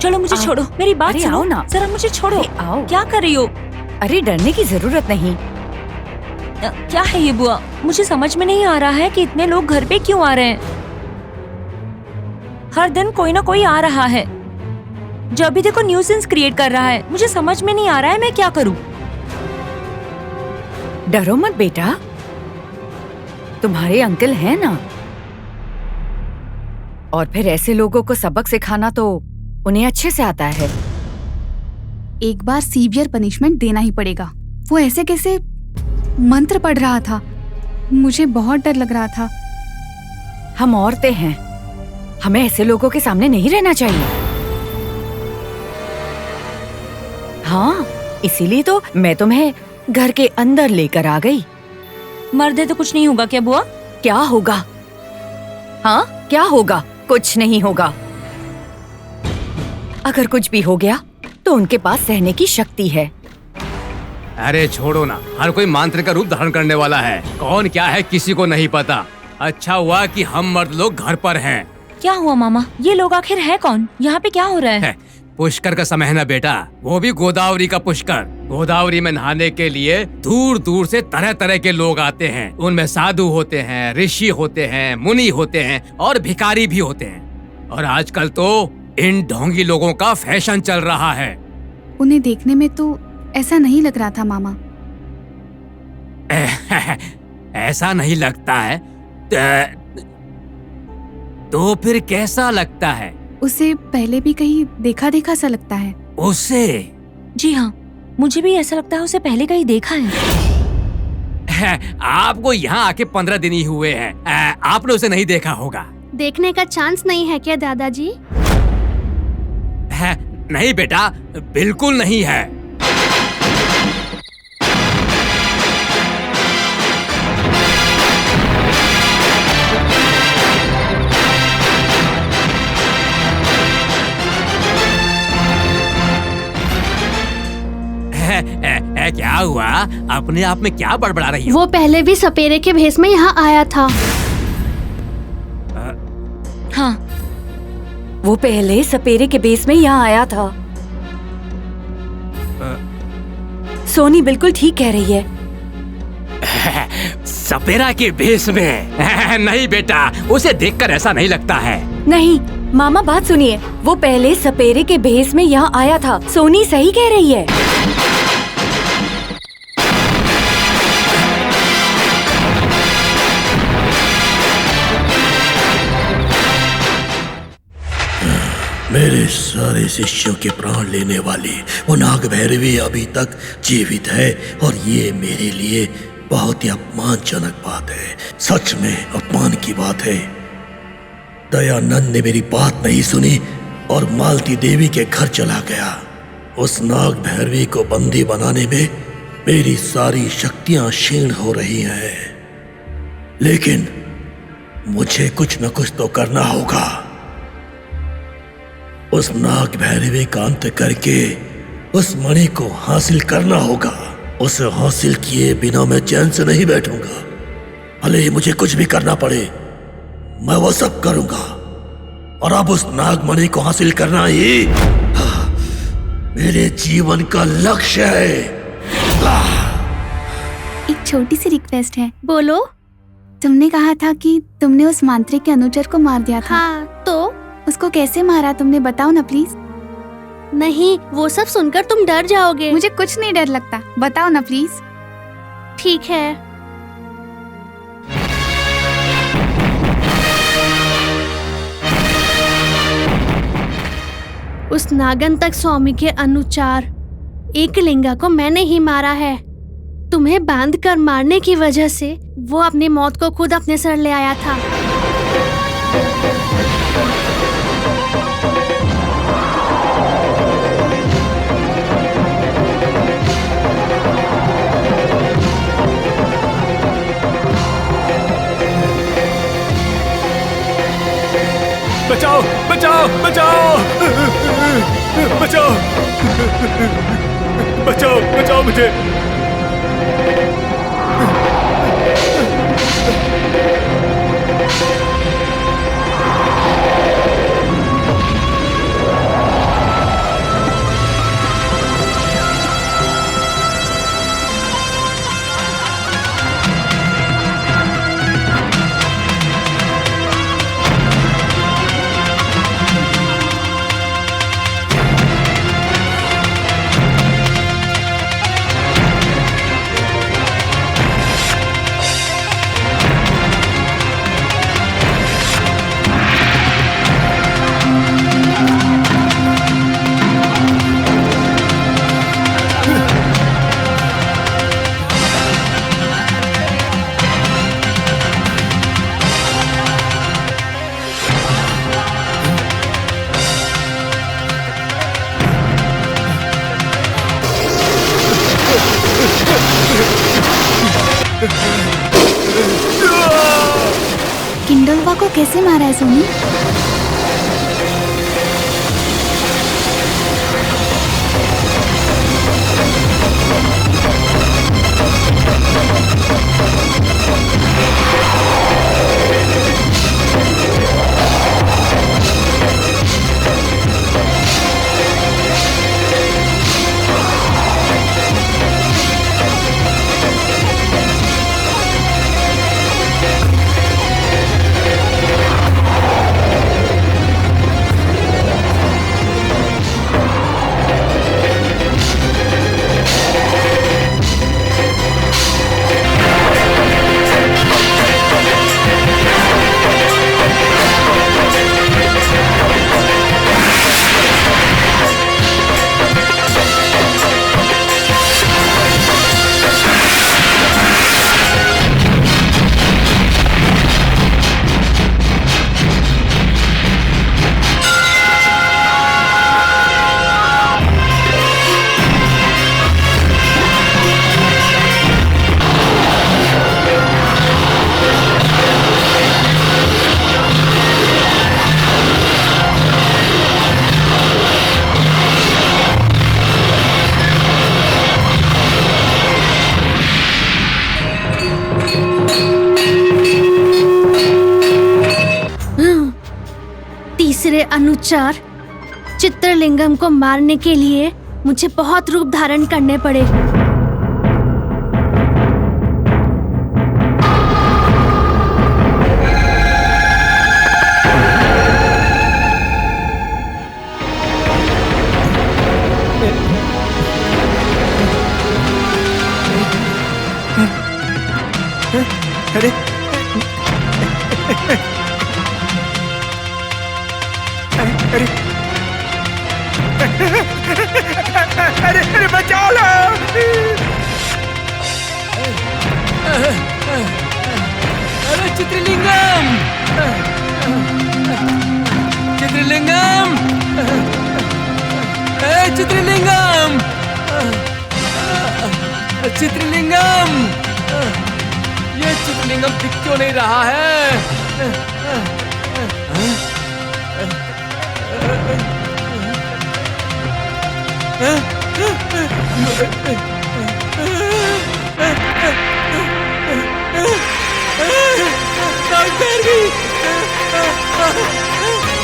चलो मुझे छोड़ो, मेरी बात सुनो आओ ना, जरा मुझे छोड़ो। आओ। क्या कर रही हो? अरे डरने की जरूरत नहीं। क्या है ये बुआ? मुझे समझ में नहीं आ रहा है कि इतने लोग घर पे क्यों आ रहे हैं। हर दिन कोई ना कोई आ रहा है जो अभी देखो न्यूसेंस क्रिएट कर रहा है। मुझे समझ में नहीं आ रहा है मैं क्या करूं। डरो मत बेटा, तुम्हारे अंकल हैं ना। और फिर ऐसे लोगों को सबक सिखाना तो उन्हें अच्छे से आता है। एक बार सीवियर पनिशमेंट देना ही पड़ेगा। वो ऐसे कैसे मंत्र पढ़ रहा था, मुझे बहुत डर लग रहा था। हम औरतें हैं, हमें ऐसे लोगों के सामने नहीं रहना चाहिए। हाँ, इसीलिए तो मैं तुम्हें घर के अंदर लेकर आ गई। मर्द है तो कुछ नहीं होगा क्या बुआ? क्या होगा? हाँ, क्या होगा? कुछ नहीं होगा। अगर कुछ भी हो गया तो उनके पास सहने की शक्ति है। अरे छोड़ो ना, हर कोई मांत्रिक का रूप धारण करने वाला है। कौन क्या है किसी को नहीं पता। अच्छा हुआ कि हम मर्द लोग घर पर हैं। क्या हुआ मामा? ये लोग आखिर है कौन? यहाँ पे क्या हो रहा है? पुष्कर का समय है ना बेटा, वो भी गोदावरी का पुष्कर। गोदावरी में नहाने के लिए दूर दूर से तरह तरह के लोग आते हैं। उनमें साधु होते हैं, ऋषि होते हैं, मुनि होते हैं और भिखारी भी होते हैं। और आजकल तो इन ढोंगी लोगों का फैशन चल रहा है। उन्हें देखने में तो ऐसा नहीं लग रहा था मामा। ऐसा नहीं लगता है तो फिर कैसा लगता है? उसे पहले भी कहीं देखा देखा सा लगता है। उसे? जी हाँ, मुझे भी ऐसा लगता है उसे पहले कहीं देखा है। आपको यहाँ आके 15 दिन ही हुए हैं, आपने उसे नहीं देखा होगा। देखने का चांस नहीं है क्या दादाजी? नहीं बेटा, बिल्कुल नहीं है। क्या हुआ? अपने आप में क्या बड़बड़ा रही हो? वो पहले भी सपेरे के भेष में यहाँ आया था। हाँ, वो पहले सपेरे के भेष में यहाँ आया था। सोनी बिल्कुल ठीक कह रही है। सपेरा के भेष में? नहीं बेटा, उसे देखकर ऐसा नहीं लगता है। नहीं मामा, बात सुनिए। वो पहले सपेरे के भेष में यहाँ आया था। सोनी सही कह रही है। मेरे सारे शिष्यों के प्राण लेने वाली वो नाग भैरवी अभी तक जीवित है, और ये मेरे लिए बहुत ही अपमानजनक बात है। सच में अपमान की बात है। दयानंद ने मेरी बात नहीं सुनी और मालती देवी के घर चला गया। उस नाग भैरवी को बंदी बनाने में मेरी सारी शक्तियां क्षीण हो रही हैं, लेकिन मुझे कुछ न कुछ तो करना होगा। उस नाग भैरवी का अंत करके उस मणि को हासिल करना होगा। उसे हासिल किए बिना मैं चैन से नहीं बैठूंगा। भले ही मुझे कुछ भी करना पड़े, मैं वो सब करूंगा। और अब उस नागमणि को हासिल करना ही मेरे जीवन का लक्ष्य है। एक छोटी सी रिक्वेस्ट है। बोलो। तुमने कहा था कि तुमने उस मांत्रिक के अनुचर को मार दिया था। हाँ, तो उसको कैसे मारा तुमने, बताओ ना प्लीज। नहीं, वो सब सुनकर तुम डर जाओगे। मुझे कुछ नहीं डर लगता, बताओ ना प्लीज। ठीक है। उस नागंतक स्वामी के अनुचार एकलिंगा को मैंने ही मारा है। तुम्हें बांध कर मारने की वजह से वो अपनी मौत को खुद अपने सर ले आया था। बचाओ बचाओ बचाओ बचाओ बचाओ बचाओ मुझे। किंडलवा को कैसे मारा है सोनी? तीसरे अनुचार चित्रलिंगम को मारने के लिए मुझे बहुत रूप धारण करने पड़े। अरे अरे अरे अरे बचाओ लो! अरे चित्रलिंगम! चित्रलिंगम! चित्रलिंगम! चित्रलिंगम! ये चित्रलिंगम दिख क्यों नहीं रहा है?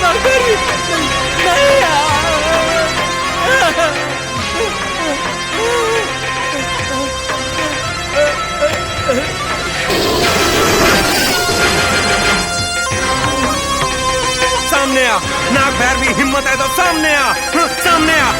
डॉक्टर भी नहीं सामने आ, नाग भैरवी, हिम्मत है तो सामने आ, सामने आ।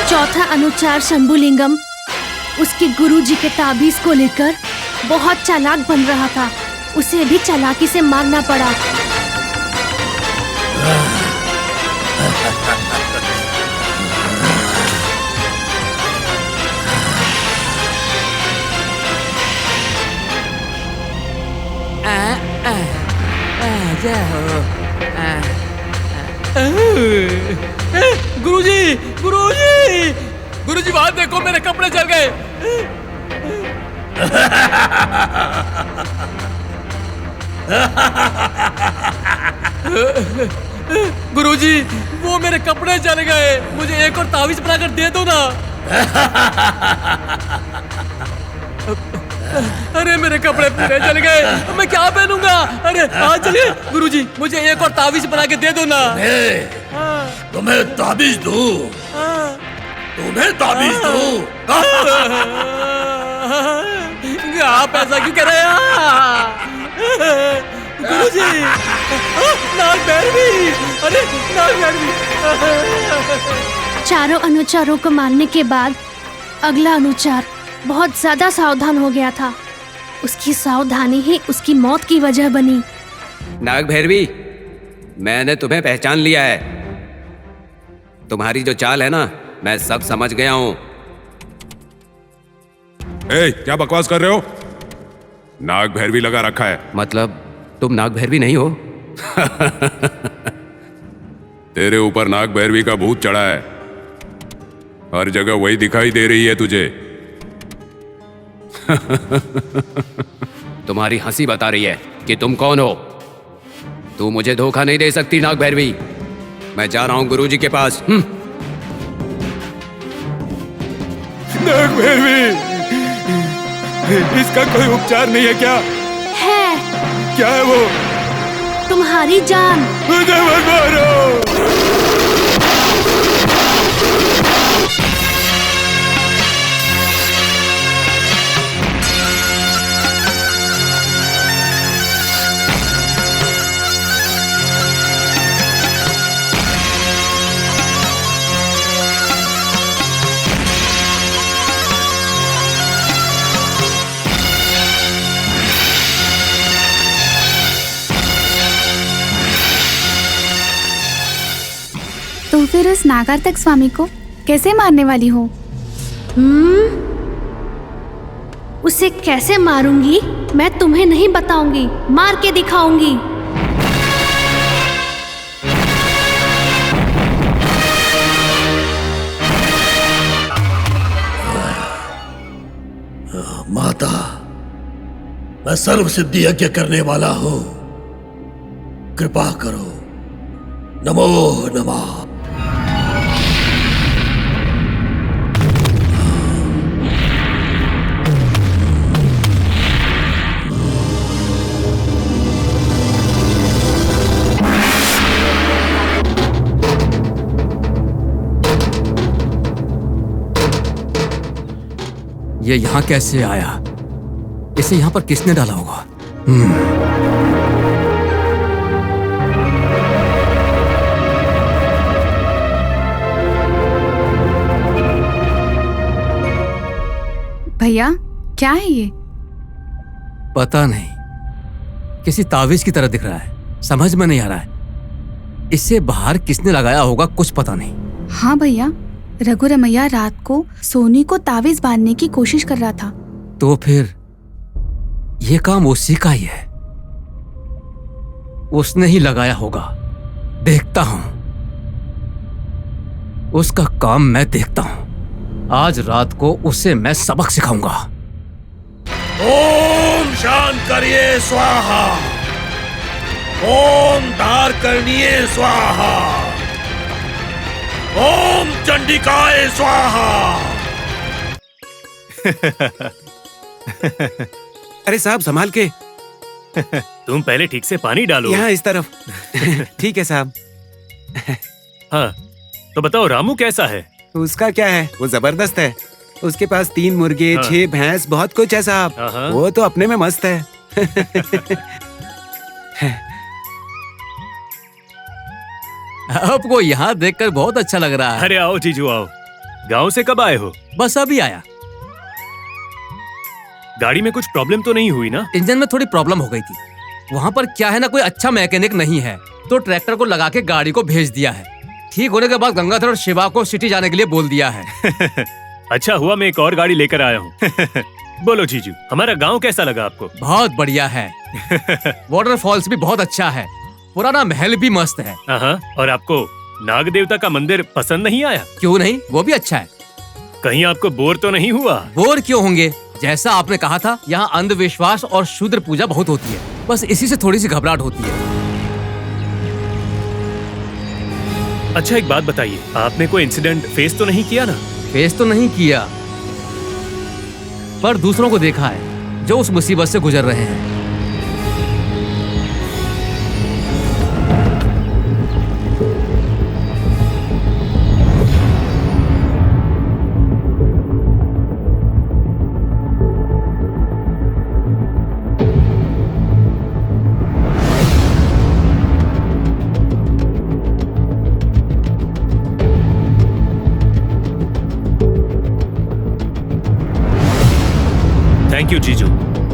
चौथा अनुचार शंभुलिंगम उसके गुरुजी के ताबीज को लेकर बहुत चालाक बन रहा था। उसे भी चालाकी से मारना पड़ा। गुरुजी, गुरुजी, गुरुजी, वहां देखो, मेरे कपड़े जल गए। गुरुजी, वो मेरे कपड़े जल गए। मुझे एक और तावीज बनाकर दे दो ना। अरे मेरे कपड़े पूरे जल गए, मैं क्या पहनूंगा? अरे आज चलिए गुरुजी, मुझे एक और तावीज बना के दे दो ना। तुम्हें ताबीज दूं? तुम्हें ताबीज दूं? आप ऐसा क्यों कर रहे हैं? गुरुजी, नाग भैरवी, अरे नाग भैरवी। चारों अनुचरों को मारने के बाद अगला अनुचर बहुत ज्यादा सावधान हो गया था। उसकी सावधानी ही उसकी मौत की वजह बनी। नाग भैरवी, मैंने तुम्हें पहचान लिया है। तुम्हारी जो चाल है ना, मैं सब समझ गया हूँ। क्या बकवास कर रहे हो? नाग भैरवी लगा रखा है। मतलब तुम नाग भैरवी नहीं हो? तेरे ऊपर नाग भैरवी का भूत चढ़ा है। हर जगह वही दिखाई दे रही है तुझे। तुम्हारी हंसी बता रही है कि तुम कौन हो। तू मुझे धोखा नहीं दे सकती नाग भैरवी। मैं जा रहा हूं गुरुजी के पास। नाग भैरवी, इसका कोई उपचार नहीं है क्या? है। क्या है वो? तुम्हारी जान। मुझे मत मारो। तो फिर उस नागार्तक स्वामी को कैसे मारने वाली हो? उसे कैसे मारूंगी मैं तुम्हें नहीं बताऊंगी, मार के दिखाऊंगी। माता, मैं सर्व सिद्धि यज्ञ करने वाला हूं, कृपा करो। नमो नमः। ये यहाँ कैसे आया? इसे यहाँ पर किसने डाला होगा? भैया, क्या है ये? पता नहीं, किसी तावीज की तरह दिख रहा है। समझ में नहीं आ रहा है इसे बाहर किसने लगाया होगा, कुछ पता नहीं। हाँ भैया, रघुरमैया रात को सोनी को तावीज बांधने की कोशिश कर रहा था। तो फिर ये काम उसी का ही है। उसने ही लगाया होगा। देखता हूं, उसका काम मैं देखता हूं। आज रात को उसे मैं सबक सिखाऊंगा। ओम शांकर्ये स्वाहा, ओम धारकर्णीये स्वाहा, ओम चंडिकाय स्वाहा। अरे साहब, संभाल के। तुम पहले ठीक से पानी डालो। यहाँ इस तरफ। ठीक है साहब। हाँ, तो बताओ रामू कैसा है? उसका क्या है, वो जबरदस्त है। उसके पास 3 मुर्गे, 6 भैंस, बहुत कुछ है साहब। वो तो अपने में मस्त है। आपको यहाँ देखकर बहुत अच्छा लग रहा है। अरे आओ जीजू आओ। गांव से कब आए हो? बस अभी आया। गाड़ी में कुछ प्रॉब्लम तो नहीं हुई ना? इंजन में थोड़ी प्रॉब्लम हो गई थी। वहाँ पर क्या है ना, कोई अच्छा मैकेनिक नहीं है, तो ट्रैक्टर को लगा के गाड़ी को भेज दिया है। ठीक होने के बाद गंगाधर और शिवा को सिटी जाने के लिए बोल दिया है। अच्छा हुआ मैं एक और गाड़ी लेकर आया हूँ। बोलो जीजू, हमारा गांव कैसा लगा आपको? बहुत बढ़िया है। वाटरफॉल्स भी बहुत अच्छा है। पुराना महल भी मस्त है। और आपको नाग देवता का मंदिर पसंद नहीं आया? क्यों नहीं, वो भी अच्छा है। कहीं आपको बोर तो नहीं हुआ? बोर क्यों होंगे, जैसा आपने कहा था यहाँ अंधविश्वास और शूद्र पूजा बहुत होती है, बस इसी से थोड़ी सी घबराहट होती है। अच्छा एक बात बताइए, आपने कोई इंसिडेंट फेस तो नहीं किया ना? फेस तो नहीं किया, पर दूसरों को देखा है जो उस मुसीबत से गुजर रहे हैं। थैंक यू जीजू।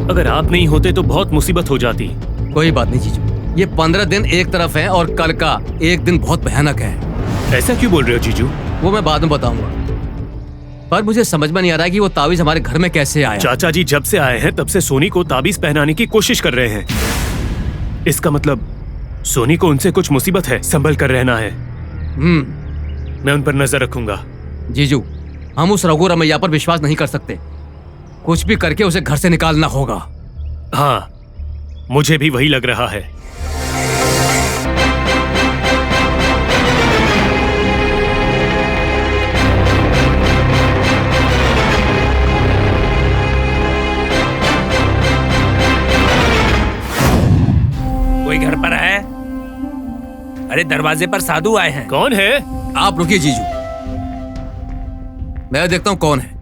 अगर आप नहीं होते तो बहुत मुसीबत हो जाती। कोई बात नहीं जीजू, ये 15 दिन एक तरफ है और कल का एक दिन बहुत भयानक है। ऐसा क्यों बोल रहे हो जीजू? वो मैं बाद में बताऊंगा, पर मुझे समझ में नहीं आ रहा है कि वो ताबीज हमारे घर में कैसे आया। चाचा जी जब से आए हैं तब से सोनी को ताबीज पहनाने की कोशिश कर रहे हैं। इसका मतलब सोनी को उनसे कुछ मुसीबत है, संभल कर रहना है। मैं उन पर नजर रखूंगा। जीजू, हम उस रघु रमैया पर विश्वास नहीं कर सकते, कुछ भी करके उसे घर से निकालना होगा। हाँ, मुझे भी वही लग रहा है। कोई घर पर है? अरे दरवाजे पर साधु आए हैं। कौन है? आप रुकिए जीजू, मैं देखता हूं कौन है।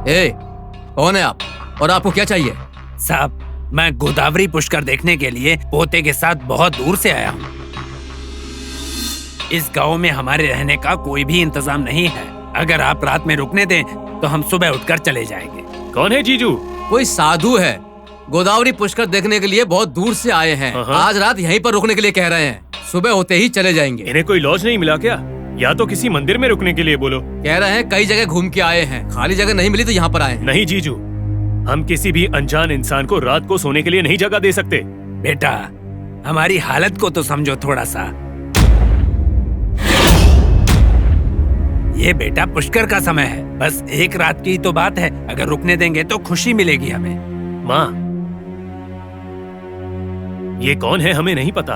ए, कौन है आप और आपको क्या चाहिए? साहब, मैं गोदावरी पुष्कर देखने के लिए पोते के साथ बहुत दूर से आया हूँ। इस गांव में हमारे रहने का कोई भी इंतजाम नहीं है। अगर आप रात में रुकने दें तो हम सुबह उठकर चले जाएंगे। कौन है जीजू? कोई साधु है, गोदावरी पुष्कर देखने के लिए बहुत दूर से आए हैं। आज रात यहीं पर रुकने के लिए कह रहे हैं, सुबह होते ही चले जाएंगे। इन्हें कोई लॉज नहीं मिला क्या? या तो किसी मंदिर में रुकने के लिए बोलो। कह रहे हैं कई जगह घूम के आए हैं, खाली जगह नहीं मिली तो यहाँ पर आए हैं। नहीं जीजू, हम किसी भी अनजान इंसान को रात को सोने के लिए नहीं जगह दे सकते। बेटा, हमारी हालत को तो समझो थोड़ा सा। ये बेटा पुष्कर का समय है, बस एक रात की तो बात है। अगर रुकने देंगे तो खुशी मिलेगी हमें। माँ, ये कौन है हमें नहीं पता।